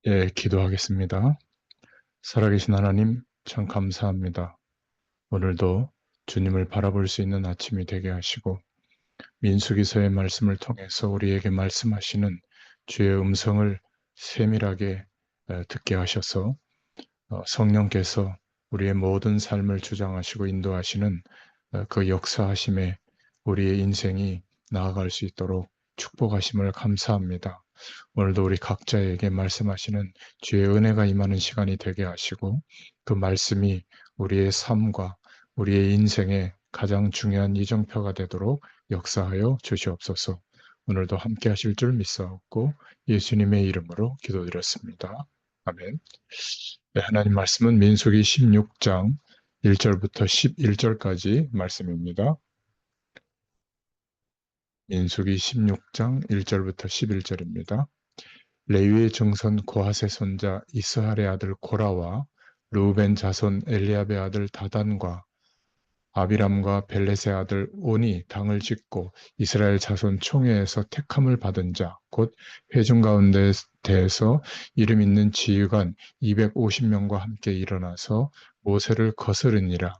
예, 기도하겠습니다. 살아계신 하나님, 참 감사합니다. 오늘도 주님을 바라볼 수 있는 아침이 되게 하시고, 민수기서의 말씀을 통해서 우리에게 말씀하시는 주의 음성을 세밀하게 듣게 하셔서 성령께서 우리의 모든 삶을 주장하시고 인도하시는 그 역사하심에 우리의 인생이 나아갈 수 있도록 축복하심을 감사합니다. 오늘도 우리 각자에게 말씀하시는 주의 은혜가 임하는 시간이 되게 하시고 그 말씀이 우리의 삶과 우리의 인생의 가장 중요한 이정표가 되도록 역사하여 주시옵소서. 오늘도 함께 하실 줄 믿사옵고 예수님의 이름으로 기도드렸습니다. 아멘. 네, 하나님 말씀은 민수기 16장 1절부터 11절까지 말씀입니다. 민수기 16장 1절부터 11절입니다. 레위의 증손 고핫의 손자 이스할의 아들 고라와 르우벤 자손 엘리압의 아들 다단과 아비람과 벨렛의 아들 온이 당을 짓고 이스라엘 자손 총회에서 택함을 받은 자, 곧 회중 가운데 대해서 이름 있는 지휘관 250명과 함께 일어나서 모세를 거스르니라.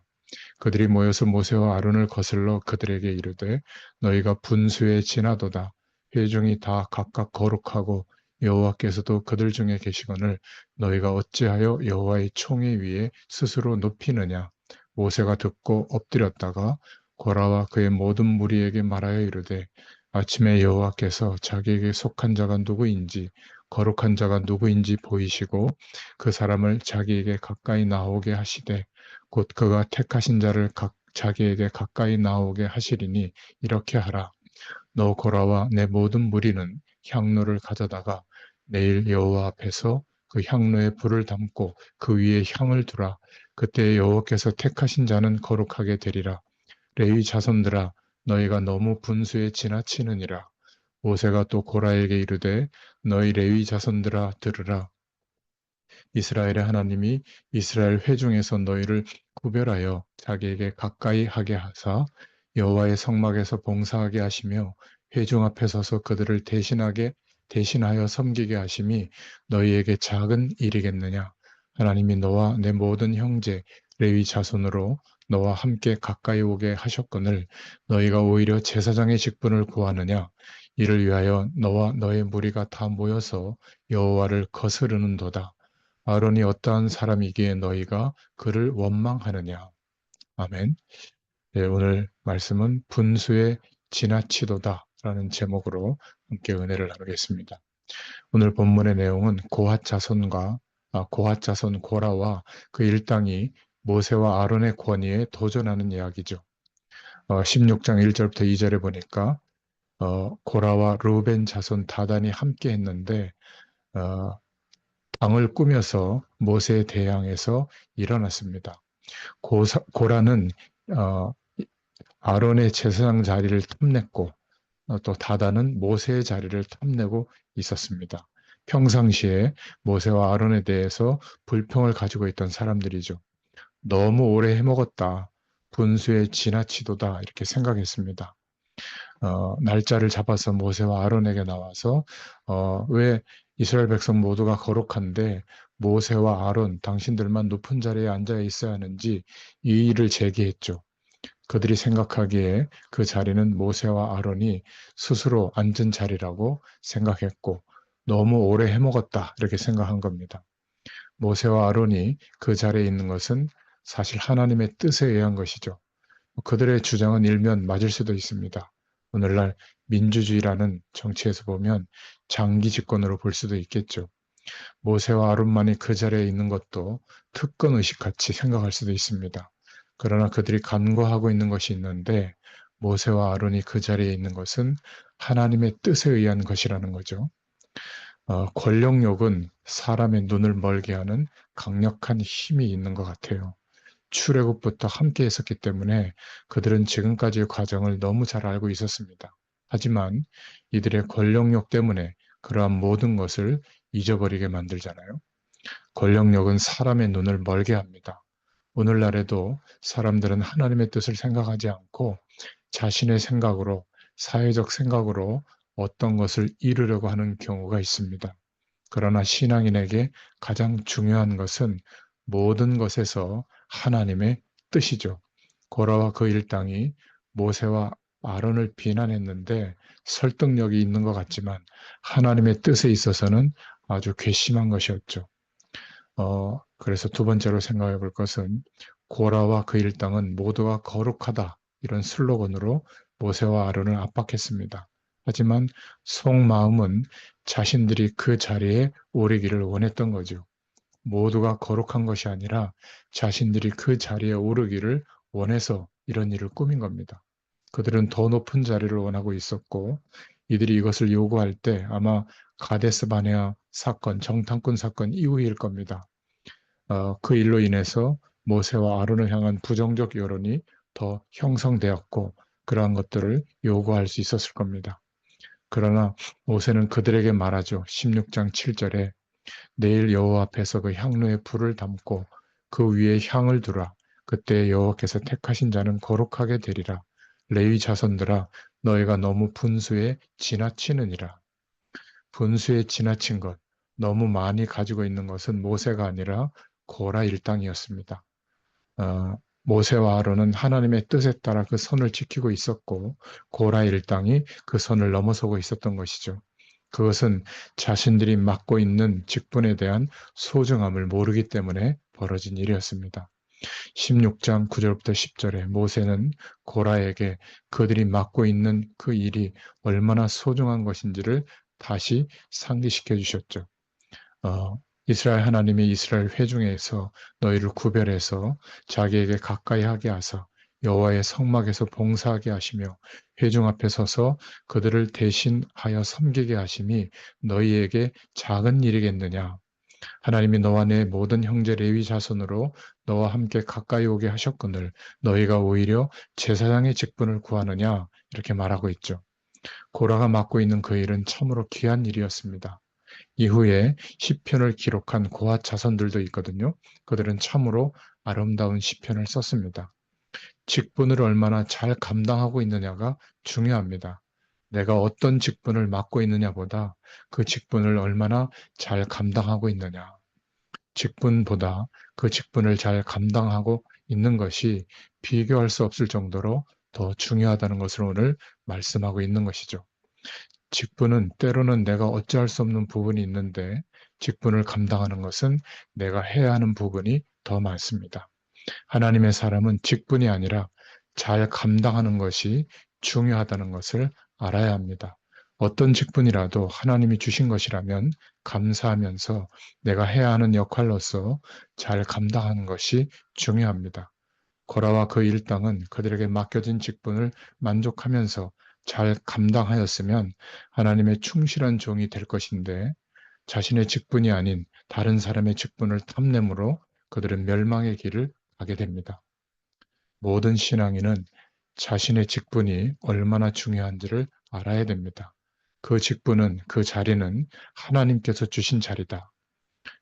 그들이 모여서 모세와 아론을 거슬러 그들에게 이르되 너희가 분수에 지나도다. 회중이 다 각각 거룩하고 여호와께서도 그들 중에 계시거늘 너희가 어찌하여 여호와의 총회 위에 스스로 높이느냐. 모세가 듣고 엎드렸다가 고라와 그의 모든 무리에게 말하여 이르되 아침에 여호와께서 자기에게 속한 자가 누구인지 거룩한 자가 누구인지 보이시고 그 사람을 자기에게 가까이 나오게 하시되 곧 그가 택하신 자를 자기에게 가까이 나오게 하시리니 이렇게 하라. 너 고라와 내 모든 무리는 향로를 가져다가 내일 여호와 앞에서 그 향로에 불을 담고 그 위에 향을 두라. 그때 여호와께서 택하신 자는 거룩하게 되리라. 레위 자손들아 너희가 너무 분수에 지나치느니라. 모세가 또 고라에게 이르되 너희 레위 자손들아 들으라. 이스라엘의 하나님이 이스라엘 회중에서 너희를 구별하여 자기에게 가까이 하게 하사 여호와의 성막에서 봉사하게 하시며 회중 앞에 서서 그들을 대신하여 섬기게 하심이 너희에게 작은 일이겠느냐. 하나님이 너와 내 모든 형제 레위 자손으로 너와 함께 가까이 오게 하셨거늘 너희가 오히려 제사장의 직분을 구하느냐. 이를 위하여 너와 너의 무리가 다 모여서 여호와를 거스르는도다. 아론이 어떠한 사람이기에 너희가 그를 원망하느냐. 아멘. 네, 오늘 말씀은 분수에 지나치도다 라는 제목으로 함께 은혜를 나누겠습니다. 오늘 본문의 내용은 고핫 자손 고라와 그 일당이 모세와 아론의 권위에 도전하는 이야기죠. 16장 1절부터 2절에 보니까 고라와 르우벤 자손 다단이 함께 했는데 어, 당을 꾸며서 모세에 대항해서 일어났습니다. 고라는 어, 아론의 제사장 자리를 탐냈고 또 다단은 모세의 자리를 탐내고 있었습니다. 평상시에 모세와 아론에 대해서 불평을 가지고 있던 사람들이죠. 너무 오래 해먹었다. 분수에 지나치도다. 이렇게 생각했습니다. 날짜를 잡아서 모세와 아론에게 나와서 왜 이스라엘 백성 모두가 거룩한데 모세와 아론 당신들만 높은 자리에 앉아 있어야 하는지 이의를 제기했죠. 그들이 생각하기에 그 자리는 모세와 아론이 스스로 앉은 자리라고 생각했고 너무 오래 해먹었다 이렇게 생각한 겁니다. 모세와 아론이 그 자리에 있는 것은 사실 하나님의 뜻에 의한 것이죠. 그들의 주장은 일면 맞을 수도 있습니다. 오늘날 민주주의라는 정치에서 보면 장기 집권으로 볼 수도 있겠죠. 모세와 아론만이 그 자리에 있는 것도 특권 의식같이 생각할 수도 있습니다. 그러나 그들이 간과하고 있는 것이 있는데 모세와 아론이 그 자리에 있는 것은 하나님의 뜻에 의한 것이라는 거죠. 권력욕은 사람의 눈을 멀게 하는 강력한 힘이 있는 것 같아요. 출애굽부터 함께 했었기 때문에 그들은 지금까지의 과정을 너무 잘 알고 있었습니다. 하지만 이들의 권력욕 때문에 그러한 모든 것을 잊어버리게 만들잖아요. 권력욕은 사람의 눈을 멀게 합니다. 오늘날에도 사람들은 하나님의 뜻을 생각하지 않고 자신의 생각으로, 사회적 생각으로 어떤 것을 이루려고 하는 경우가 있습니다. 그러나 신앙인에게 가장 중요한 것은 모든 것에서 하나님의 뜻이죠. 고라와 그 일당이 모세와 아론을 비난했는데 설득력이 있는 것 같지만 하나님의 뜻에 있어서는 아주 괘씸한 것이었죠. 그래서 두 번째로 생각해 볼 것은 고라와 그 일당은 모두가 거룩하다 이런 슬로건으로 모세와 아론을 압박했습니다. 하지만 속마음은 자신들이 그 자리에 오르기를 원했던 거죠. 모두가 거룩한 것이 아니라 자신들이 그 자리에 오르기를 원해서 이런 일을 꾸민 겁니다. 그들은 더 높은 자리를 원하고 있었고 이들이 이것을 요구할 때 아마 가데스 바네아 사건, 정탐꾼 사건 이후일 겁니다. 그 일로 인해서 모세와 아론을 향한 부정적 여론이 더 형성되었고 그러한 것들을 요구할 수 있었을 겁니다. 그러나 모세는 그들에게 말하죠. 16장 7절에 내일 여호와 앞에서 그 향로에 불을 담고 그 위에 향을 두라. 그때 여호와께서 택하신 자는 거룩하게 되리라. 레위 자손들아 너희가 너무 분수에 지나치느니라. 분수에 지나친 것, 너무 많이 가지고 있는 것은 모세가 아니라 고라 일당이었습니다. 모세와 아론은 하나님의 뜻에 따라 그 선을 지키고 있었고 고라 일당이 그 선을 넘어서고 있었던 것이죠. 그것은 자신들이 맡고 있는 직분에 대한 소중함을 모르기 때문에 벌어진 일이었습니다. 16장 9절부터 10절에 모세는 고라에게 그들이 맡고 있는 그 일이 얼마나 소중한 것인지를 다시 상기시켜 주셨죠. 이스라엘 하나님이 이스라엘 회중에서 너희를 구별해서 자기에게 가까이 하게 하사 여호와의 성막에서 봉사하게 하시며 회중 앞에 서서 그들을 대신하여 섬기게 하심이 너희에게 작은 일이겠느냐. 하나님이 너와 내 모든 형제 레위 자손으로 너와 함께 가까이 오게 하셨거늘 너희가 오히려 제사장의 직분을 구하느냐 이렇게 말하고 있죠. 고라가 맡고 있는 그 일은 참으로 귀한 일이었습니다. 이후에 시편을 기록한 고핫 자손들도 있거든요. 그들은 참으로 아름다운 시편을 썼습니다. 직분을 얼마나 잘 감당하고 있느냐가 중요합니다. 내가 어떤 직분을 맡고 있느냐보다 그 직분을 얼마나 잘 감당하고 있느냐. 직분보다 그 직분을 잘 감당하고 있는 것이 비교할 수 없을 정도로 더 중요하다는 것을 오늘 말씀하고 있는 것이죠. 직분은 때로는 내가 어찌할 수 없는 부분이 있는데 직분을 감당하는 것은 내가 해야 하는 부분이 더 많습니다. 하나님의 사람은 직분이 아니라 잘 감당하는 것이 중요하다는 것을 알아야 합니다. 어떤 직분이라도 하나님이 주신 것이라면 감사하면서 내가 해야 하는 역할로서 잘 감당하는 것이 중요합니다. 고라와 그 일당은 그들에게 맡겨진 직분을 만족하면서 잘 감당하였으면 하나님의 충실한 종이 될 것인데 자신의 직분이 아닌 다른 사람의 직분을 탐내므로 그들은 멸망의 길을 가게 됩니다. 모든 신앙인은 자신의 직분이 얼마나 중요한지를 알아야 됩니다. 그 직분은, 그 자리는 하나님께서 주신 자리다.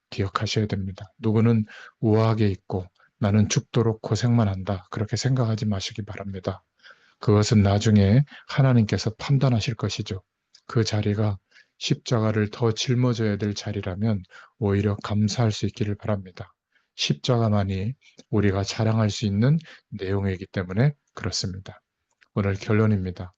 기억하셔야 됩니다. 누구는 우아하게 있고 나는 죽도록 고생만 한다. 그렇게 생각하지 마시기 바랍니다. 그것은 나중에 하나님께서 판단하실 것이죠. 그 자리가 십자가를 더 짊어져야 될 자리라면 오히려 감사할 수 있기를 바랍니다. 십자가만이 우리가 자랑할 수 있는 내용이기 때문에 그렇습니다. 오늘 결론입니다.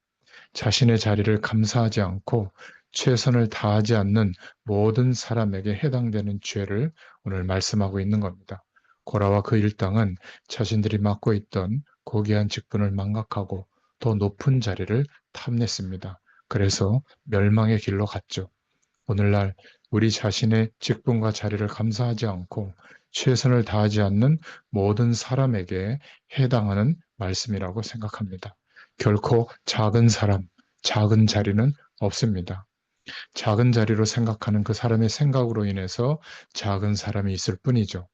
자신의 자리를 감사하지 않고 최선을 다하지 않는 모든 사람에게 해당되는 죄를 오늘 말씀하고 있는 겁니다. 고라와 그 일당은 자신들이 맡고 있던 고귀한 직분을 망각하고 더 높은 자리를 탐냈습니다. 그래서 멸망의 길로 갔죠. 오늘날 우리 자신의 직분과 자리를 감사하지 않고 최선을 다하지 않는 모든 사람에게 해당하는 말씀이라고 생각합니다. 결코 작은 사람, 작은 자리는 없습니다. 작은 자리로 생각하는 그 사람의 생각으로 인해서 작은 사람이 있을 뿐이죠.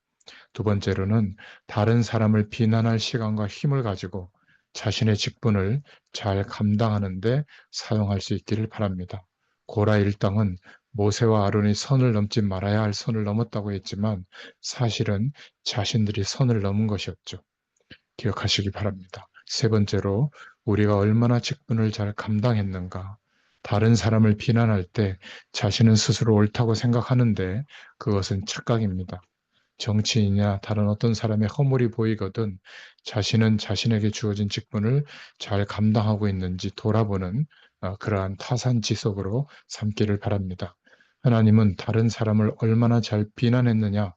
두 번째로는 다른 사람을 비난할 시간과 힘을 가지고 자신의 직분을 잘 감당하는데 사용할 수 있기를 바랍니다. 고라 일당은 모세와 아론이 선을 넘지 말아야 할 선을 넘었다고 했지만 사실은 자신들이 선을 넘은 것이었죠. 기억하시기 바랍니다. 세 번째로 우리가 얼마나 직분을 잘 감당했는가. 다른 사람을 비난할 때 자신은 스스로 옳다고 생각하는데 그것은 착각입니다. 정치인이나 다른 어떤 사람의 허물이 보이거든 자신은 자신에게 주어진 직분을 잘 감당하고 있는지 돌아보는 그러한 타산지석으로 삼기를 바랍니다. 하나님은 다른 사람을 얼마나 잘 비난했느냐,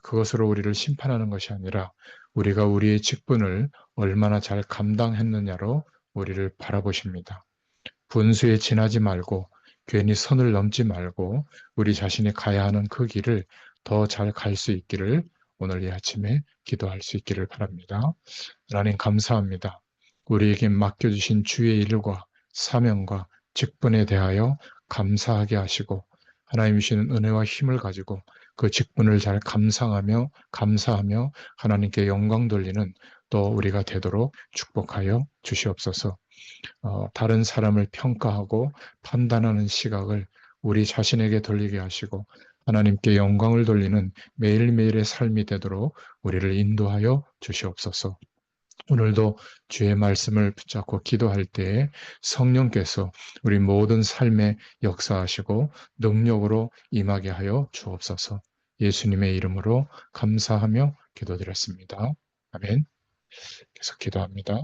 그것으로 우리를 심판하는 것이 아니라 우리가 우리의 직분을 얼마나 잘 감당했느냐로 우리를 바라보십니다. 분수에 지나지 말고 괜히 선을 넘지 말고 우리 자신이 가야 하는 그 길을 더 잘 갈 수 있기를 오늘 이 아침에 기도할 수 있기를 바랍니다. 하나님 감사합니다. 우리에게 맡겨주신 주의 일과 사명과 직분에 대하여 감사하게 하시고 하나님 주시는 은혜와 힘을 가지고 그 직분을 잘 감사하며 하나님께 영광 돌리는 또 우리가 되도록 축복하여 주시옵소서. 다른 사람을 평가하고 판단하는 시각을 우리 자신에게 돌리게 하시고 하나님께 영광을 돌리는 매일매일의 삶이 되도록 우리를 인도하여 주시옵소서. 오늘도 주의 말씀을 붙잡고 기도할 때에 성령께서 우리 모든 삶에 역사하시고 능력으로 임하게 하여 주옵소서. 예수님의 이름으로 감사하며 기도드렸습니다. 아멘. 계속 기도합니다.